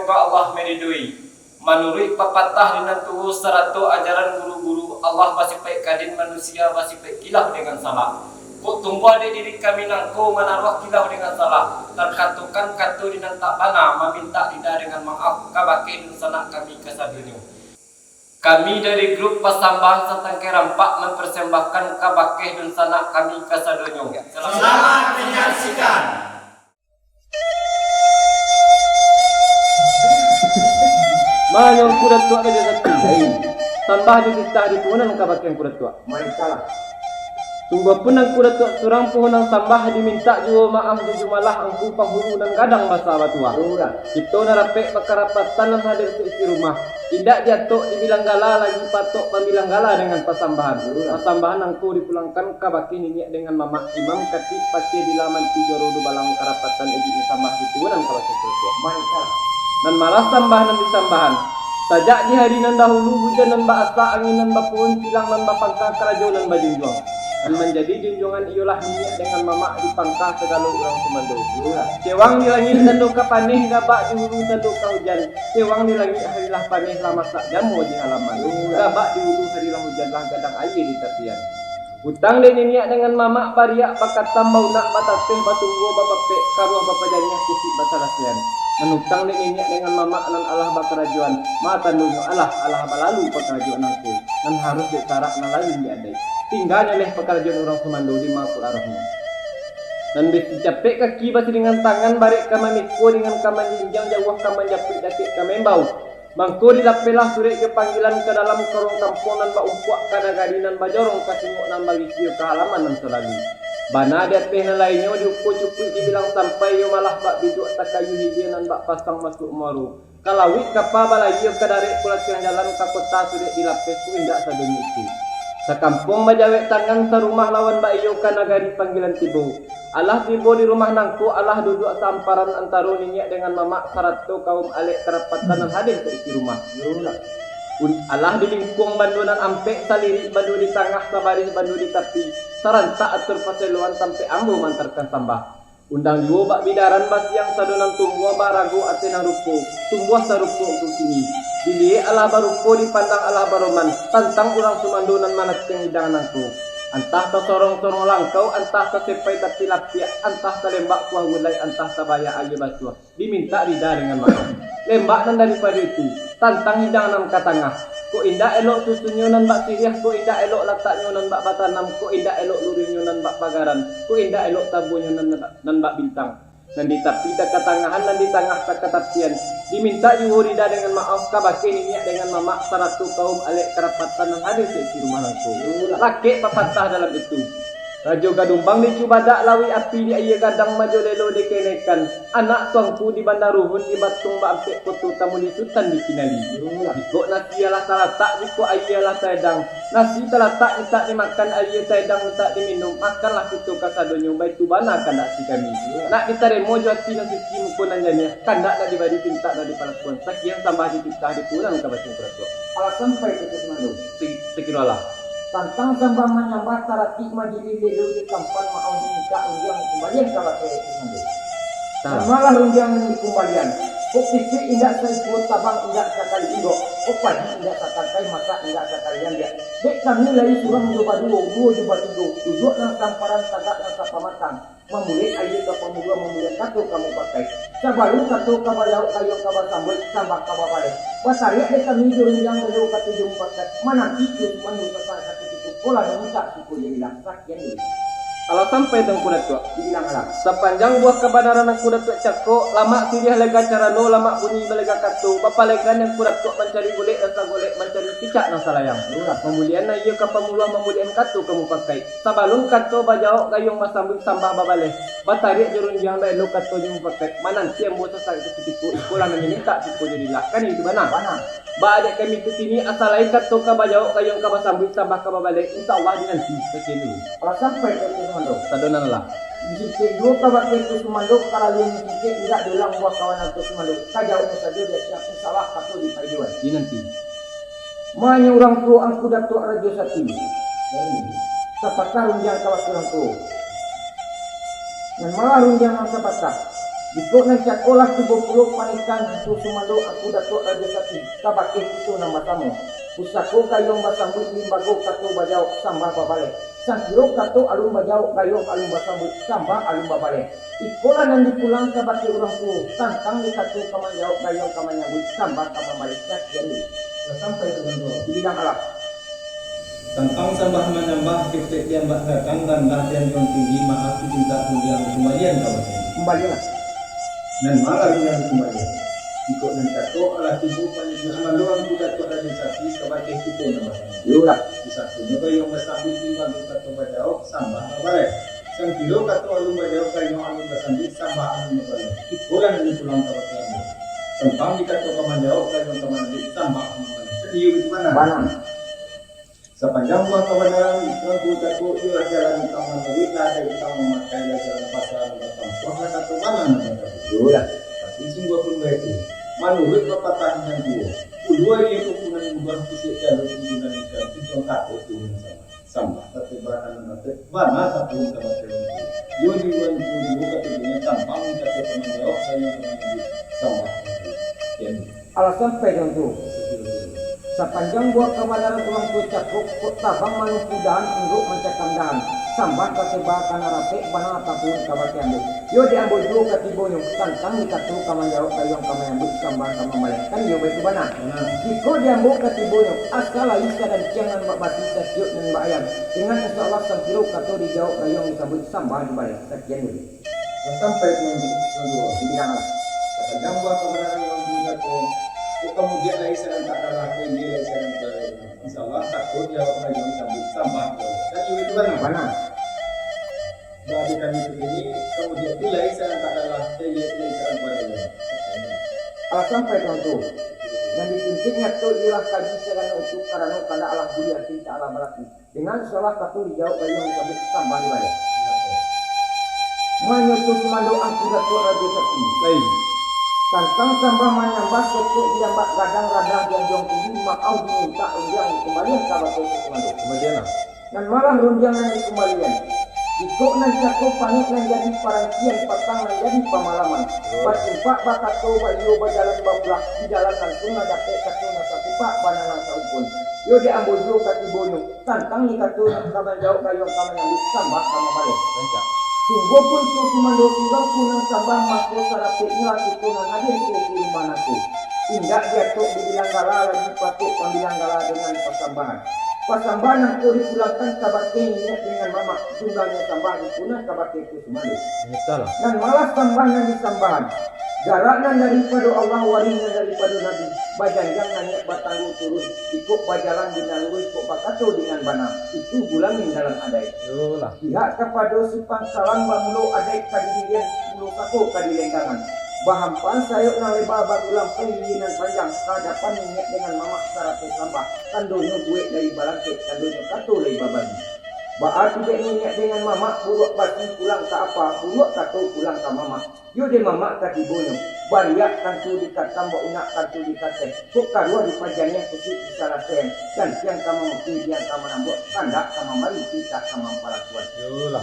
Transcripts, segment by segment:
semoga Allah meridui. Menurut pepatah dengan tuhu seratu ajaran guru-guru, Allah masih baik kadin manusia masih baik kilah dengan salah. Kok tumbuh di diri kami nangko menaruh kilah dengan salah. Terkatukan katu dengan tak bana meminta tidak dengan maaf kabakin sanak kami kesadunyo. Kami dari grup Pasambahan Satangkai Rampak mempersembahkan kabakeh dan sanak kami kesadunyo. Selamat menyaksikan. Mayong kuda tua ke jasa tindai. Tambah di kita di punan kabakeh kuda tua. Maikalah. Tunggu pun ang kuda tua surang puhunan tambah diminta juga maaf di jumalah angku penghulu dan kadang basa batua. Kita narapek pakarapatan dan hadir ke isi rumah. Tidak diatok dibilang gala lagi patok pembilang gala dengan pasambahan. Pasambahan angku dipulangkan kabaki nini dengan mama imam kati pakai di laman tujoro du balang karapatan uji disambah di puhunan kabaki kuda tua. Maikalah. Dan malah sambahan dan disambahan. Sajak di hari nan dahulu hujan dan asa angin nan pohon silang nan pangkah kerajo nan bajunjong. Dan menjadi junjungan ialah minyak dengan mamak di pangkah segala orang semando. Cewang di langit sando ka paneh gabak di hulu sando ka hujan. Cewang di langit harilah paneh lama sak jamu di halaman. Gabak di hulu harilah hujan lah gadang air di tepian. Utang dan minyak dengan mamak bariak bakat tambau nak bataseh batunggo bapapek karuah bapajanya kusik batalasian. Menutang dan minyak dengan mamak nan Allah bakarajuan. Mata nunyo Allah balalu pakarajuan aku. Dan harus ditarak nan lain diadai. Tinggalnya leh pekerjaan orang semando di makul arahnya. Dan besi capek kaki basi dengan tangan barik kama mikko dengan kama jinjang jauh kama japik dakik kama embau. Mangko dilapelah surek ke panggilan ke dalam korong kampung nan baumpuak kada gadinan bajorong kasingok nan bagi kieu ke halaman nan selalu. Bana dia teh lainnya diukur-ukur dibilang sampai yo malah bak biduk takayu hidie nan bak pasang masuk moru. Kalawit kapa balaieu ke darek kulat yang jalan ka kota surek dilapis ku indak sademi itu. Sakampung majawek tangan serumah lawan Mbak Iyo ka nagari panggilan tibo. Allah tibo di rumah nangku, Allah duduk samparan antara ninyak dengan mamak sarato kaum alek kerapatan dan hadir ke isi rumah. Allah di lingkung bandu dan ampek saliri bandu di tengah sabaris bandu di tepi. Sarantak atur paseluan sampai ambo mantarkan sambah. Undang diwo bak bidaran bas yang sadonan tunggu barago atenang rupo. Tunggu sarupo untuk sini. Dilihat Allah barupo dipandang Allah baroman. Tantang orang sumandunan manas yang hidangan nangku. Antah ta sorong-sorong langkau, antah ta sepai tapi lapia, antah ta lembak kuah gulai, antah ta baya aja basuh. Diminta rida dengan maaf. Lembak nan daripada itu. Tantang hidangan ka tengah. Ko indah elok susunyo nan bak sirih, ko indah elok lataknyo nan bak batanam, ko indah elok lurinyo nan bak bagaran, ko indah elok tabunyo nan bak bintang. Dan di tepi tak ketangahan dan di tengah tak ketapian. Diminta yuhurida dengan maaf kabake ninyak dengan mamak saratu kaum alek kerapatan yang hadir di rumah langsung. Laki papatah dalam itu. Rajo gadumbang dicuba dak lawi api di ayah gadang majo lelo dikenekan. Anak tuangku di bandar ruhun di batung baampek kotu tamu di sultan di kinali. Biko nasi ialah talatak, biko ayalah taedang. Nasi talatak minta dimakan, ayah taedang minta diminum. Makanlah itu kasadonyo, baik tu bana kandak si kami. Nak kita remo jo hati nasi kimu nanjanya. Kandak nak dibadi pinta dari palakuan. Sekian tambah di pitah di pulang kabacing peratua. Alasan sampai ke semado. Sekiralah. Tantang sambang menyambah tarati majili lelu di kampan mau minta undian kembalian kalau saya semado. Dan malah undian kembalian. Kok titik indak seiput tabang indak sekali indo. Kok pagi indak sekali masa indak sekalian dia. Dek kami lagi surang coba dua coba tiga. Tujuh nang samparan tagak nang sapamatang. Memulai air ke pemula memulai satu kamu pakai. Sabalu satu kabayau kayu kabar sambal tambah kabar balik. Basariak dek kami jurung yang lelu katujung pakai. Mana itu manu pesan satu titik pola dan minta suku jadi laksak yang ini. Kalau sampai teng kuda tua, dibilang lah. sepanjang buah kebenaran ang kuda tua cako, lama sirih lega carano, lama bunyi belega katu, bapa legan yang kuda tua mencari golek, rasa golek mencari picak nang salayang. Kemudian na iya ka pemuluh memulian katu kamu pakai. Sabalung katu bajau gayung masambut tambah babaleh. Batarik jurun jang da elo katu jung pakai. Mananti yang buat sesak itu ketipu, ikulah meminta tipu jadi lah. Kan itu mana? Ba adek kami ke sini asal lain katu ka bajau gayung ka masambut tambah ka babaleh. Insyaallah dinanti sekian dulu. Kalau sampai ke semado. Sadonan lah. Di sisi dua kawan itu semado kalau yang di sisi tidak diulang buat kawan itu semado. Kajaunya saja dia siap salah satu di payuan. Di nanti. Manya orang tua angku datuk raja satu. Sapakah runjang kawas orang tua. Dan malah runjang ang sapakah. Iko nang sekolah 70 panikan itu sumando aku dato raja sati kabake itu nama tamu. Pusako kayong basambut limbago kato bajau sambah babale. Sangkiro kato alum bajau kayong alum basambut sambah alum babale. Iko lah nang dipulang kabake urang tu tantang di kato kamanjau kayong kamanyabut sambah kamambalik jadi. Sampai dengan Bidang alam. tentang sambah menambah titik yang bak datang dan latihan yang tinggi maaf cinta yang kembalian kawan. Kembalilah. Dan malah dengan kembalian. Ikut dan kato alah tibu panjang maluang budak tu ada sapi kabake kita nama. Yulah. Bisa tu napa yang bersambut timbang kato bajau sambah babale. Sang kilo kato alum bajau kayu alum bersambut sambah alum babale. Ikulan ini pulang kabake. Tentang dikato kamanjau kayu kamandi sambah babale. Jadi di mana? Banang. Sepanjang buah kebenaran itu budak itu jalan taman berita dari taman makan jalan pasar datang. Wah kata mana namanya? Yulah. Tapi sungguh pun baik itu. Menurut pepatah yang dua, kedua dia kepunan buah kusik jalur kepunan ikan itu takut turun sama. Tapi bahan nanti mana tak turun sama turun. Yo di bulan itu katanya tampang kata teman jawab saya sama. Yang Alasan pegang tu. Sepanjang buah kebenaran ulang tu cakup tabang manupudaan untuk mencakam sambat kaseba kana rape bana tapun kabake ambu yo diambu ju katibonyo tantang dikatu kamanjau kayong kamayambut sambat kamambalik kan yo betu bana iko diambu katibonyo asal isa dan jangan babati sakyut dan bayam dengan insyaallah sampiro katu dijauh kayong disambut sambat dibalik sekian dulu sampai kedua. bidang lah Sepanjang buah kebenaran yang punya kemudian lagi sedang tak kalah dia lagi sedang insyaallah takut jawab lagi sambut sambah kan itu mana dari kami begini kemudian itu lagi sedang tak kalah dia lagi sedang pada alasan pegang tu dan dituntutnya tu ialah kaji segala untuk karena kada Allah dunia tidak Allah balaki dengan salah satu dijauh kayong disambut sambat dibalik menyutus mandu angku datu raja sapi baik tantang sambah menambah ketik diambak radang-radang jonjong tinggi makau diminta unjang kembalian kabake mandu kemudian dan malah runjangan di kembalian jika nan cakup pangit nan jadi parangkian patang nan jadi pemalaman bertimpak bakat tu bayu berjalan babulah di jalan langsung nadape katu nasatipak bananang saupun yo diambil dulu kaki bonyo tantang ni katu kaman jauh kayong kaman yang sambah sama balik sungguh pun tu sumando tulang punang sambah masuk sarapiknya itu nan hadir di rumah aku tidak jatuh dibilang gala lagi patuk pembilang gala dengan persambahan pasambahan yang kau dipulangkan kabake niat dengan mama jumlahnya sambah dipunah kabake itu sumando dan malah sambahan disambahan garanan daripada Allah warinya daripada Nabi bajanjang nanya batanggu turun ikut bajalan dinalui kok bakato dengan bana itu bulangin dalam adai pihak kepada si pangsalan bamulo adai kadirian mulo sako kadilenggangan bahampan sayuk na leba bagulang penginan panjang kadapan niat dengan mamak sarape sambah kandonyo gue dari balangke kandonyo kato dari babagi Baat tidak niat dengan mamak buruk bati pulang ke apa buruk kato pulang ke mamak yo de mamak kati bonyo bariak kantu dikat tambah unak kantu dikat teh kok karua dipajanya kusik disarasen dan siang kamu mungkin yang kamu nambut kandak kamu mari kita kamu palakuan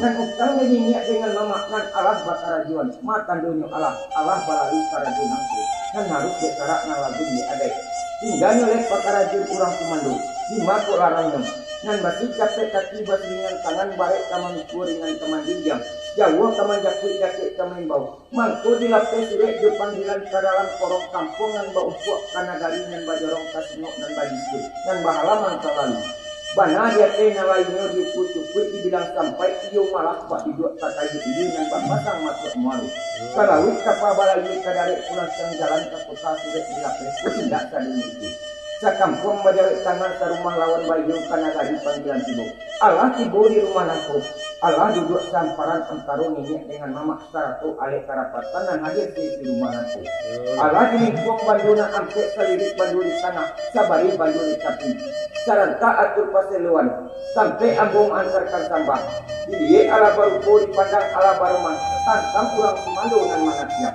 dan utang jadi niat dengan mamak dan Allah bakarajuan makan dunia Allah balai karajuan aku dan harus berkarak nang lagu di adai tinggalnya oleh pakarajun kurang komando di mako larangnya nan bati capek kaki basringan tangan barek kaman kuringan kaman dijam jauh kaman jakui jakek kaman bau mangko dilapis surek di panggilan ke dalam korong kampungan bau puak kana garingan bajorong kasino dan bajisur dan bahalaman selalu bana dia tena lainnya dipucuk dibilang sampai iyo malah bak diduk takayu ini yang bak pasang masuk malu kalau kapal balai kadarek pulang jalan ke kota surek dilapis tidak tadi itu sakampung bajawik tangan ke rumah lawan bayu karena dari panggilan tibo Allah tibo di rumah naku Allah duduk samparan antara niat dengan mamak saratu alek karapatan dan hadir di rumah naku Allah dilingkuang banduna ampe selirik bandu di tanah sabari bandu di kaki saranta atur paseluan sampai ambung antarkan sambah diliye ala barupo dipandang ala baruman tantang kurang sumando dan manatnya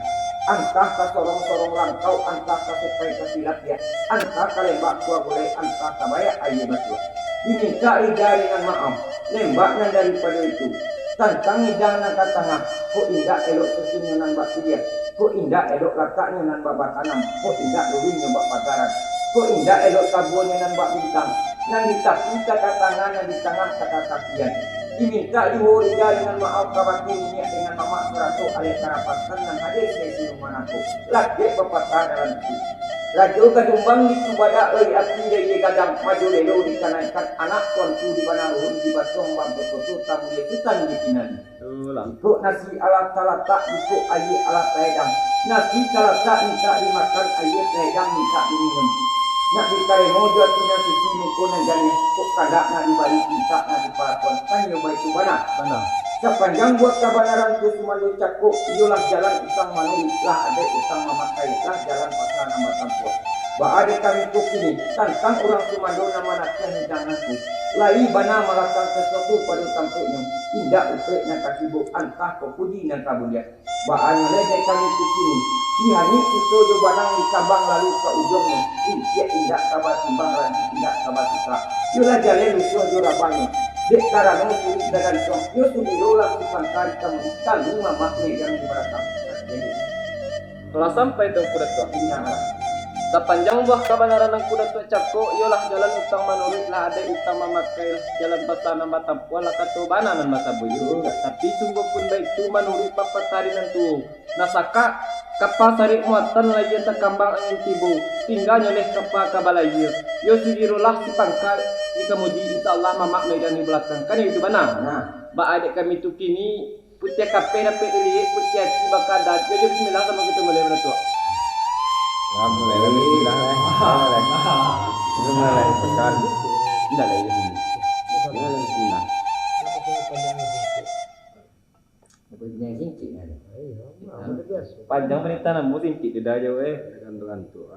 antah ka sorong-sorong langkau antah ka sepai kasilat ya antah ka lembak kuah boleh antah ka bayak ayu batu diminta ijari dengan maaf lembaknya daripada itu tantang idang nang katanga kok indah elok sesunyonan bak dia Ko indah elok lakaknya nan bak tanam, ko indah luwingnya bak pasaran, ko indah elok tabuannya nan bak bintang, nan ditapi kata tangan, nan di tangan kata tapian. Diminta diwori dengan maaf kabarku ini dengan mama serato alias karapatan nan hadir sesi rumah aku. Lagi pepatah dalam itu. Rajo kadumbang di kubada oi api dari kadang maju lelo di kanaikan anak kontu di banarun di basong bang betul tamu di hutan di kinani. Itu nasi ala talata itu ayi ala taedang. Nasi talata minta dimakan ayi taedang minta diminum. Nak dikaremo jual punya suci mukuna jani kok kada nak dibalik minta nak dipalakon kan nyoba itu mana. Sepanjang buat kebenaran itu cuma lucakku, itulah jalan utang manusia, ada utang memakai lah jalan pasar nama tampuk. Ada kami kini tentang orang Sumando nama naknya hidanganku. Lai bana melakukan sesuatu pada sampainya, indah upek nak kasibuk antah kau puji dan kabulian. Ada lagi kami kini, dihani susu banang di cabang lalu ke ujungnya, dia tidak kabar timbang lagi tidak kabar citra. Itulah jalan lusuh jurabanya. Dek karena suri dengan song, yo sudirola kupangkari kamu talunga makne yang dibaratang. Telah sampai tu kuda tu. Ingat. Sepanjang buah kebenaran ang kuda tu cakko, ialah jalan utang manurut lah ada utang memakai jalan pasana matampu lah katobana nan masabuyo. Tapi sungguh pun baik tu manurut papatari nan tu. Nasaka kapal tarik muatan lagi yang terkambang angin tibu, tinggalnya leh kapal kabalayir. Yo sudirolah si pangkal. Ini kemudian insya Allah mamak medan di belakang kan itu benar. Ba adik kami tu kini putih kape dapat dilihat putih si bakal dat. Jadi bismillah sama kita mulai berdoa. Mulai pekan. Tidak lagi ini. Bismillah. Panjang perintah namun singkit tidak jauh Gantu-gantu.